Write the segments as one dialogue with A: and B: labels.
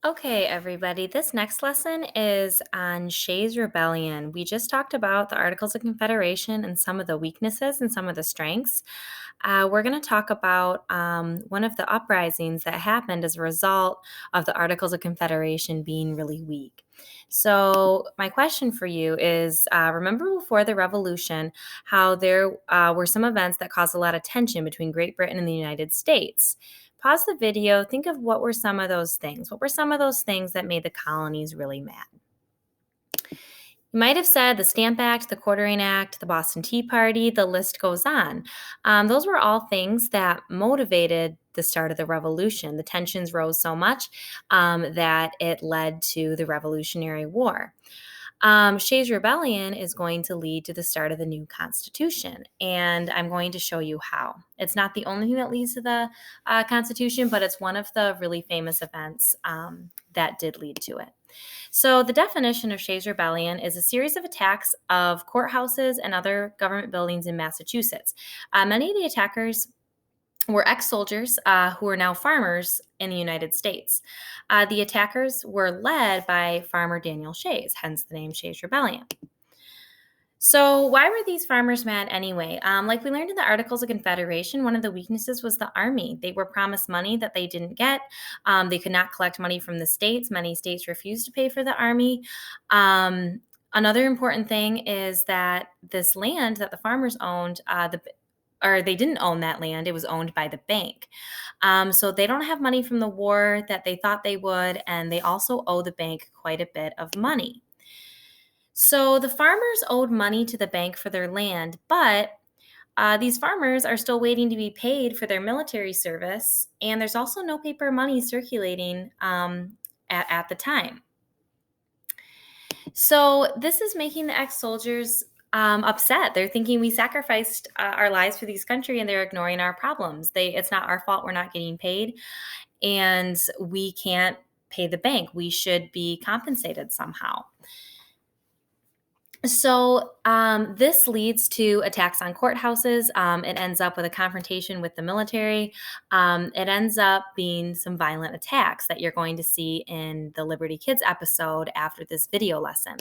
A: Okay, everybody, this next lesson is on Shays' Rebellion. We just talked about the Articles of Confederation and some of the weaknesses and some of the strengths. We're going to talk about one of the uprisings that happened as a result of the Articles of Confederation being really weak. So, my question for you is remember before the revolution how there were some events that caused a lot of tension between Great Britain and the United States? Pause the video, think of what were some of those things. What were some of those things that made the colonies really mad? You might have said the Stamp Act, the Quartering Act, the Boston Tea Party, the list goes on. Those were all things that motivated the start of the revolution. The tensions rose so much that it led to the Revolutionary War. Shays' Rebellion is going to lead to the start of the new Constitution, and I'm going to show you how. It's not the only thing that leads to the Constitution, but it's one of the really famous events that did lead to it. So, the definition of Shays' Rebellion is a series of attacks of courthouses and other government buildings in Massachusetts. Many of the attackers were ex soldiers who are now farmers in the United States. The attackers were led by farmer Daniel Shays, hence the name Shays' Rebellion. So, why were these farmers mad anyway? Like we learned in the Articles of Confederation, one of the weaknesses was the army. They were promised money that they didn't get. They could not collect money from the states. Many states refused to pay for the army. Another important thing is that this land that the farmers owned, or they didn't own that land, it was owned by the bank. So they don't have money from the war that they thought they would, and they also owe the bank quite a bit of money. So the farmers owed money to the bank for their land, but these farmers are still waiting to be paid for their military service, and there's also no paper money circulating at the time. So this is making the ex-soldiers upset. They're thinking we sacrificed our lives for this country, and they're ignoring our problems. It's not our fault we're not getting paid, and we can't pay the bank. We should be compensated somehow. So this leads to attacks on courthouses. It ends up with a confrontation with the military. It ends up being some violent attacks that you're going to see in the Liberty Kids episode after this video lesson.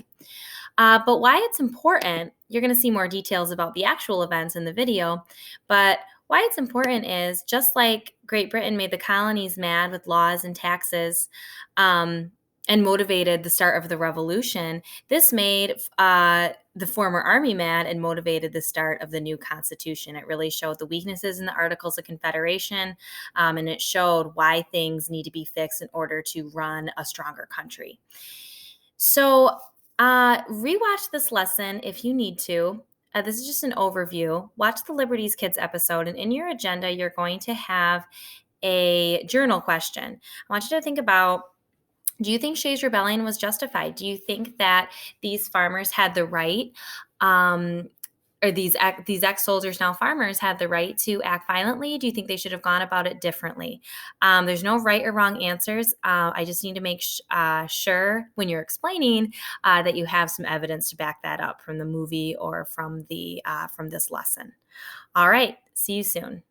A: But why it's important, you're going to see more details about the actual events in the video. But why it's important is just like Great Britain made the colonies mad with laws and taxes, and motivated the start of the revolution, this made the former army mad and motivated the start of the new constitution. It really showed the weaknesses in the Articles of Confederation, and it showed why things need to be fixed in order to run a stronger country. So, rewatch this lesson if you need to. This is just an overview. Watch the Liberties Kids episode, and in your agenda, you're going to have a journal question. I want you to think about, do you think Shays' Rebellion was justified? Do you think that these farmers had the right, or these ex-soldiers, now farmers, had the right to act violently? Do you think they should have gone about it differently? There's no right or wrong answers. I just need to make sure when you're explaining that you have some evidence to back that up from the movie or from this lesson. All right, see you soon.